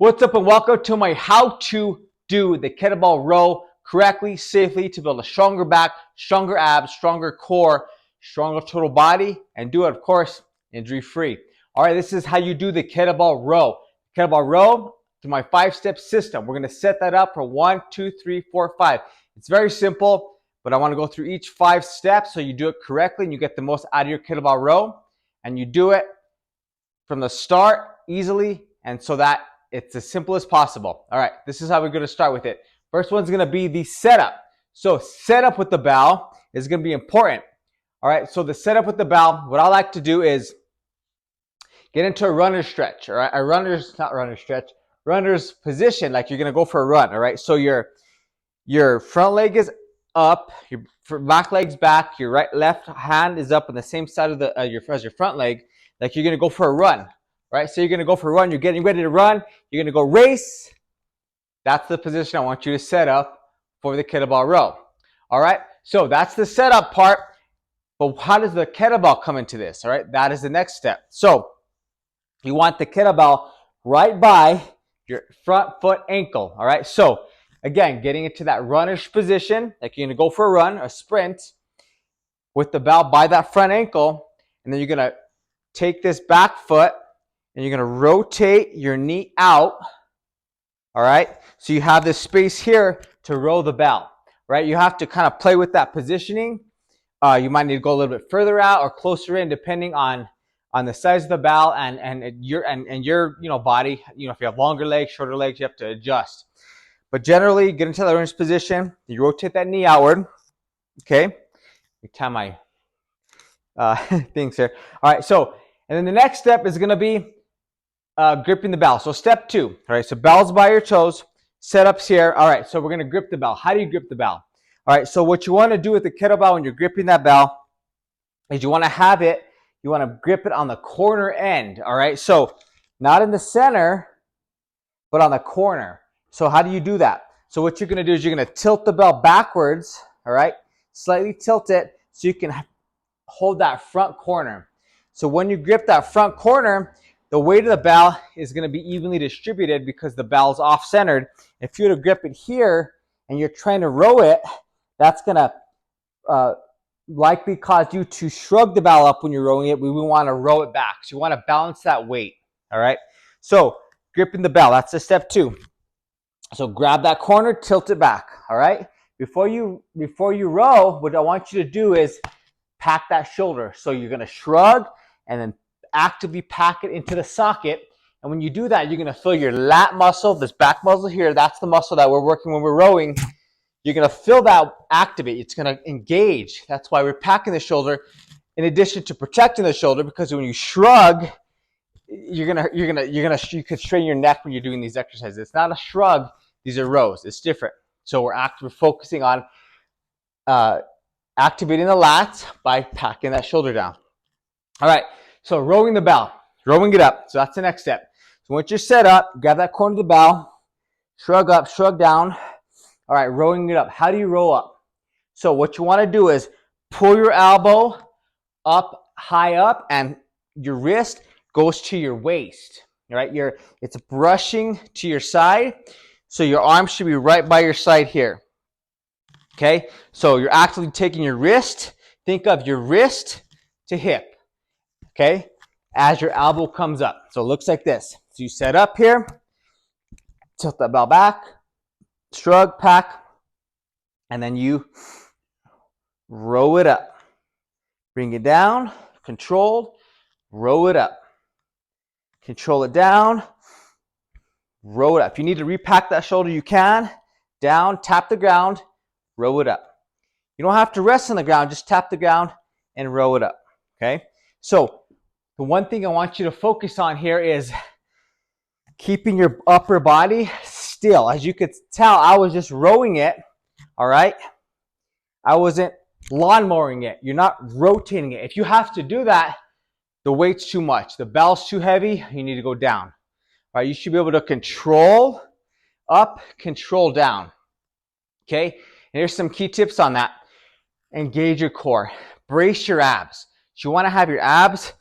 What's up and welcome to my how to do the kettlebell row correctly, safely to build a stronger back, stronger abs, stronger core, stronger total body, and do it, of course, injury-free. All right, this is how you do the kettlebell row. Kettlebell row to my 5-step system. We're going to set that up for 1, 2, 3, 4, 5. It's very simple, but I want to go through each 5 steps so you do it correctly and you get the most out of your kettlebell row, and you do it from the start easily and so that it's as simple as possible. All right, this is how we're going to start with it. First one's going to be the setup. So setup with the bell is going to be important. All right, so the setup with the bell, what I like to do is get into a runner's stretch. All right, runner's position, like you're going to go for a run. All right, so your front leg is up, your back leg's back, your left hand is up on the same side of the as your front leg, like you're going to go for a run. Right, so you're going to go for a run, you're getting ready to run, you're going to go race. That's the position I want you to set up for the kettlebell row. All right, so that's the setup part, but how does the kettlebell come into this? All right, that is the next step. So you want the kettlebell right by your front foot ankle. All right, so again, getting into that runner's position, like you're going to go for a run, a sprint, with the bell by that front ankle, and then you're going to take this back foot, and you're going to rotate your knee out, all right? So you have this space here to row the bell, right? You have to kind of play with that positioning. You might need to go a little bit further out or closer in, depending on the size of the bell and your body. You know, if you have longer legs, shorter legs, you have to adjust. But generally, get into the range position. You rotate that knee outward, okay? Let me tie my things here. All right, so, and then the next step is going to be gripping the bell. So step 2, all right, so bells by your toes, setups here. All right, so we're going to grip the bell. How do you grip the bell? All right, so what you want to do with the kettlebell when you're gripping that bell is you want to grip it on the corner end, all right? So not in the center, but on the corner. So how do you do that? So what you're going to do is you're going to tilt the bell backwards, all right? Slightly tilt it so you can hold that front corner. So when you grip that front corner, the weight of the bell is going to be evenly distributed because the bell's off-centered. If you were to grip it here and you're trying to row it, that's going to likely cause you to shrug the bell up when you're rowing it. We want to row it back. So you want to balance that weight, all right? So gripping the bell, that's the step 2. So grab that corner, tilt it back, all right? Before you row, what I want you to do is pack that shoulder. So you're going to shrug and then actively pack it into the socket. And when you do that, you're going to feel your lat muscle, this back muscle here. That's the muscle that we're working when we're rowing. You're going to feel that activate. It's going to engage. That's why we're packing the shoulder in addition to protecting the shoulder, because when you shrug, you could strain your neck when you're doing these exercises. It's not a shrug. These are rows. It's different. So we're focusing on activating the lats by packing that shoulder down. All right. So rowing the bell, rowing it up. So that's the next step. So once you're set up, grab that corner of the bell, shrug up, shrug down. All right, rowing it up. How do you row up? So what you want to do is pull your elbow up, high up, and your wrist goes to your waist. All right, it's brushing to your side. So your arm should be right by your side here. Okay, so you're actively taking your wrist. Think of your wrist to hip. Okay, as your elbow comes up. So it looks like this. So you set up here, tilt that bell back, shrug, pack, and then you row it up. Bring it down, controlled, row it up. Control it down, row it up. If you need to repack that shoulder, you can. Down, tap the ground, row it up. You don't have to rest on the ground, just tap the ground and row it up. Okay, so the one thing I want you to focus on here is keeping your upper body still. As you could tell, I was just rowing it, all right? I wasn't lawnmowing it. You're not rotating it. If you have to do that, the weight's too much. The bell's too heavy, you need to go down. All right, you should be able to control up, control down, okay? And here's some key tips on that. Engage your core. Brace your abs. So you want to have your abs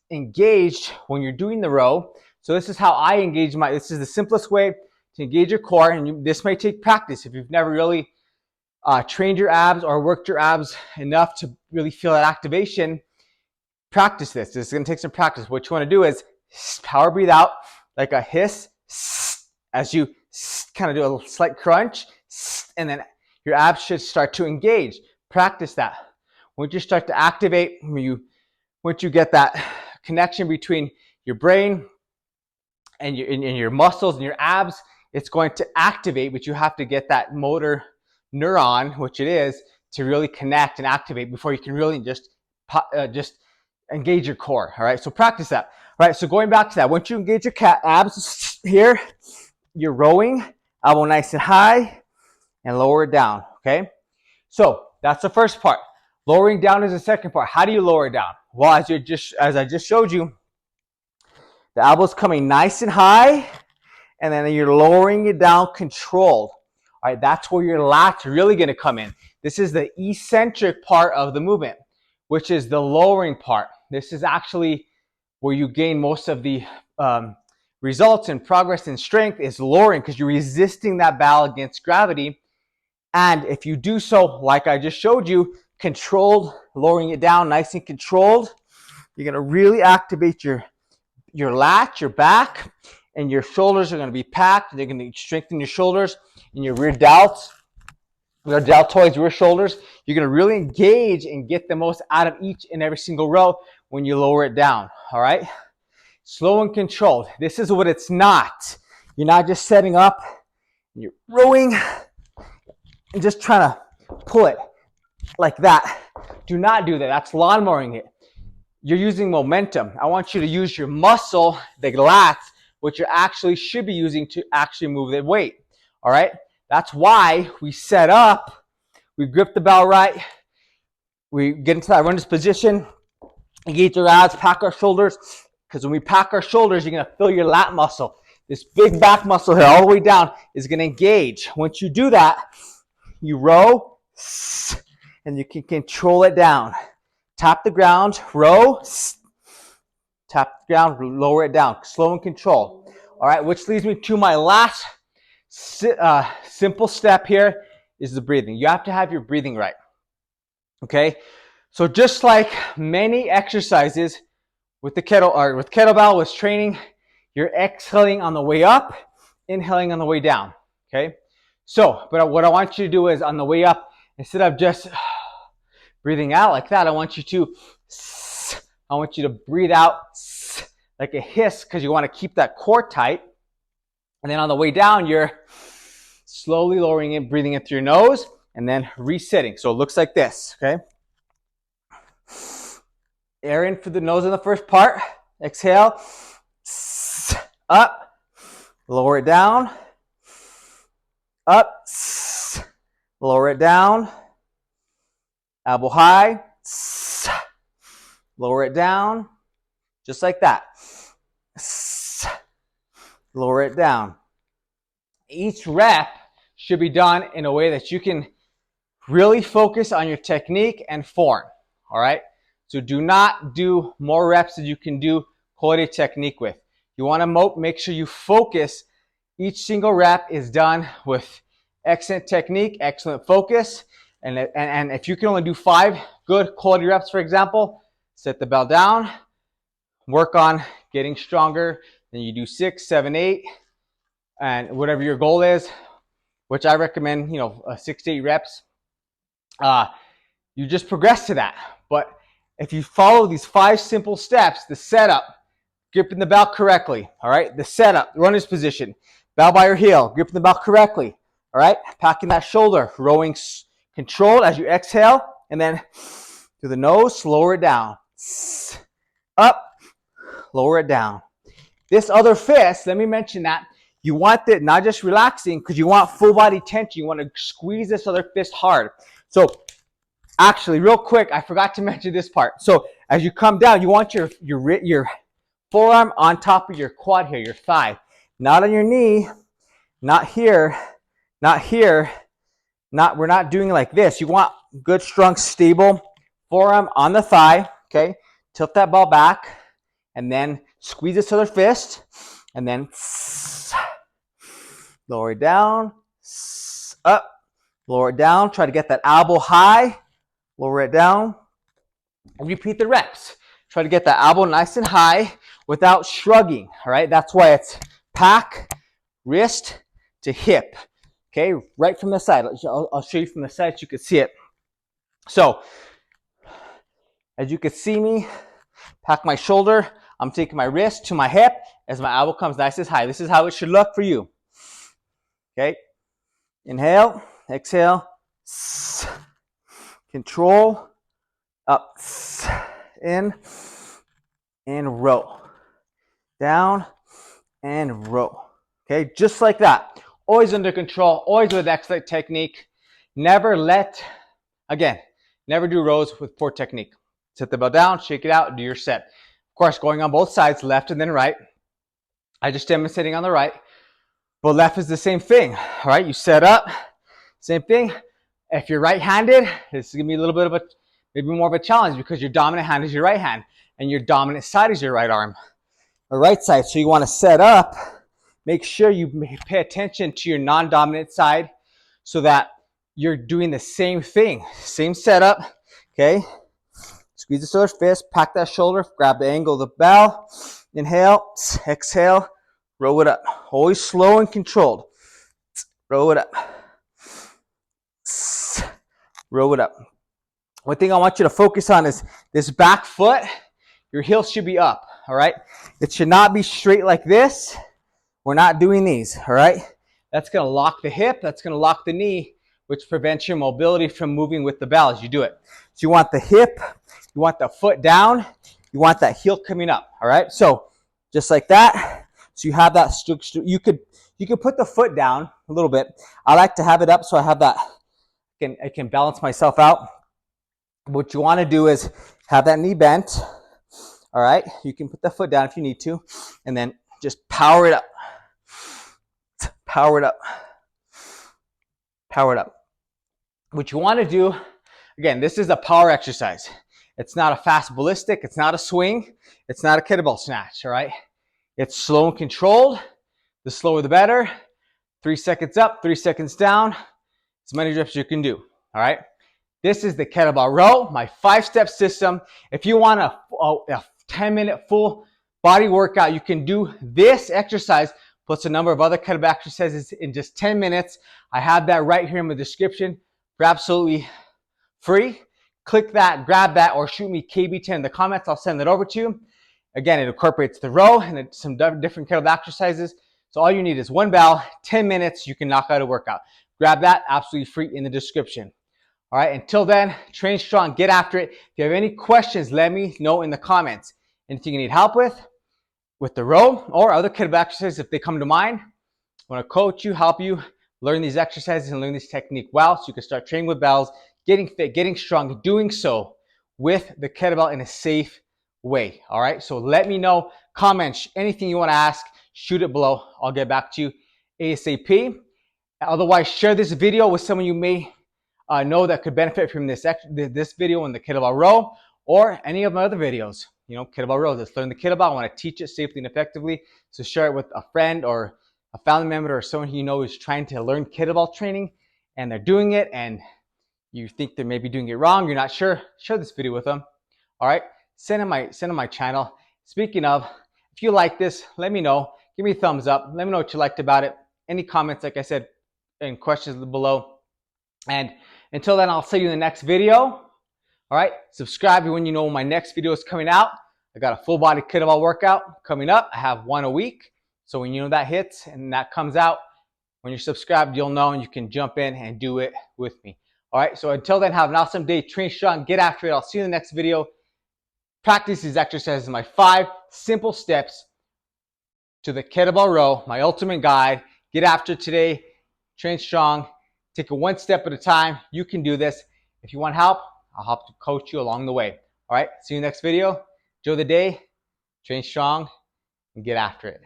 engaged when you're doing the row. So this is how I engage this is the simplest way to engage your core, and this may take practice. If you've never really trained your abs or worked your abs enough to really feel that activation, practice this. This is going to take some practice. What you want to do is power breathe out like a hiss as you kind of do a slight crunch, and then your abs should start to engage. Practice that. Once you start to activate, once you get that connection between your brain and your muscles and your abs, it's going to activate, but you have to get that motor neuron, which it is, to really connect and activate before you can really just engage your core. All right, so practice that. All right, so going back to that, once you engage your abs here, you're rowing, elbow nice and high, and lower it down. Okay, so that's the first part. Lowering down is the second part. How do you lower it down? Well, as I just showed you, the elbow's coming nice and high, and then you're lowering it down controlled. All right, that's where your lats are really going to come in. This is the eccentric part of the movement, which is the lowering part. This is actually where you gain most of the results and progress and strength, is lowering, because you're resisting that ball against gravity. And if you do so, like I just showed you, controlled, lowering it down nice and controlled, you're going to really activate your lat, your back, and your shoulders are going to be packed. They're going to strengthen your shoulders and your rear delts, your deltoids, rear shoulders. You're going to really engage and get the most out of each and every single row when you lower it down. All right? Slow and controlled. This is what it's not. You're not just setting up, you're rowing and just trying to pull it like that. Do not do that. That's lawnmowing it. You're using momentum. I want you to use your muscle, the lats, which you actually should be using to actually move the weight. All right? That's why we set up, we grip the bell right, we get into that runner's position, engage our abs, pack our shoulders, because when we pack our shoulders, you're going to feel your lat muscle. This big back muscle here all the way down is going to engage. Once you do that, you row, and you can control it down. Tap the ground, row, tap the ground, lower it down. Slow and control. All right, which leads me to my last simple step here is the breathing. You have to have your breathing right. Okay? So just like many exercises with the kettlebell, with training, you're exhaling on the way up, inhaling on the way down. Okay? So, but what I want you to do is on the way up, instead of just breathing out like that, I want you to breathe out like a hiss, because you want to keep that core tight. And then on the way down, you're slowly lowering it, breathing in through your nose, and then resetting. So it looks like this, okay? Air in for the nose in the first part. Exhale. Up. Lower it down. Up. Lower it down. Elbow high. Lower it down. Just like that. Lower it down. Each rep should be done in a way that you can really focus on your technique and form. All right? So do not do more reps than you can do quality technique with. You want to make sure you focus. Each single rep is done with excellent technique, excellent focus. And if you can only do 5 good quality reps, for example, set the bell down, work on getting stronger. Then you do 6, 7, 8, and whatever your goal is, which I recommend, 6 to 8 reps. You just progress to that. But if you follow these 5 simple steps, the setup, gripping the bell correctly, all right? The setup, runner's position, bell by your heel, gripping the bell correctly, all right? Packing that shoulder, rowing controlled as you exhale, and then through the nose, lower it down. Up, lower it down. This other fist, let me mention that, you want it not just relaxing, because you want full body tension. You want to squeeze this other fist hard. So actually, real quick, I forgot to mention this part. So as you come down, you want your forearm on top of your quad here, your thigh. Not on your knee, not here, not here. We're not doing like this. You want good, strong, stable forearm on the thigh, okay? Tilt that ball back, and then squeeze this other fist. and then lower it down, up, lower it down. Try to get that elbow high, lower it down, and repeat the reps. Try to get that elbow nice and high without shrugging, all right? That's why it's pack, wrist to hip, okay? Right from the side. I'll show you from the side so you can see it. So, as you can see me, pack my shoulder. I'm taking my wrist to my hip as my elbow comes nice and high. This is how it should look for you. Okay? Inhale, exhale, control, up, in, and row. Down, and row. Okay? Just like that. Always under control, always with excellent technique. Never do rows with poor technique. Set the bell down, shake it out, do your set. Of course, going on both sides, left and then right. I just demonstrating on the right, but left is the same thing. All right, you set up, same thing. If you're right-handed, this is gonna be a little bit of maybe more of a challenge because your dominant hand is your right hand and your dominant side is your right arm, or right side. So you want to set up, make sure you pay attention to your non-dominant side so that you're doing the same thing, same setup, okay? Squeeze the shoulder, fist, pack that shoulder, grab the angle of the bell, inhale, exhale, row it up. Always slow and controlled. Row it up. Row it up. One thing I want you to focus on is this back foot. Your heel should be up, all right? It should not be straight like this. We're not doing these, all right? That's gonna lock the hip, that's gonna lock the knee, which prevents your mobility from moving with the bell as you do it. So you want the hip, you want the foot down, you want that heel coming up, all right? So just like that. So you have that, you could put the foot down a little bit. I like to have it up so I have that, I can balance myself out. What you want to do is have that knee bent, all right? You can put the foot down if you need to, and then just power it up. Power it up. Power it up. What you want to do, again, this is a power exercise. It's not a fast ballistic. It's not a swing. It's not a kettlebell snatch, all right? It's slow and controlled. The slower the better. 3 seconds up, 3 seconds down. As many reps as you can do, all right? This is the kettlebell row, my 5-step system. If you want a 10-minute full body workout, you can do this exercise plus a number of other kettlebell exercises in just 10 minutes. I have that right here in the description for absolutely free. Click that, grab that, or shoot me KB10 in the comments. I'll send that over to you. Again, it incorporates the row and some different kettlebell exercises. So all you need is one bell, 10 minutes, you can knock out a workout. Grab that, absolutely free in the description. All right, until then, train strong, get after it. If you have any questions, let me know in the comments. Anything you need help with the row or other kettlebell exercises if they come to mind, I want to coach you, help you learn these exercises and learn this technique well so you can start training with bells, getting fit, getting strong, doing so with the kettlebell in a safe way. All right, so let me know, comment, anything you want to ask, shoot it below. I'll get back to you ASAP. Otherwise, share this video with someone you may know that could benefit from this video on the kettlebell row or any of my other videos. You know, kettlebell row, let's learn the kettlebell. I want to teach it safely and effectively. So share it with a friend or a family member or someone you know is trying to learn kettlebell training and they're doing it and you think they may be doing it wrong, you're not sure, share this video with them. All right, send them my channel. Speaking of, if you like this, let me know. Give me a thumbs up. Let me know what you liked about it. Any comments, like I said, and questions below. And until then, I'll see you in the next video. All right, subscribe when you know when my next video is coming out. I got a full body kettlebell workout coming up. I have one a week. So when you know that hits and that comes out, when you're subscribed, you'll know and you can jump in and do it with me. All right, so until then, have an awesome day. Train strong, get after it. I'll see you in the next video. Practice these exercises in my 5 simple steps to the kettlebell row, my ultimate guide. Get after it today. Train strong. Take it one step at a time. You can do this. If you want help, I'll help to coach you along the way. All right, see you next video. Enjoy the day. Train strong and get after it.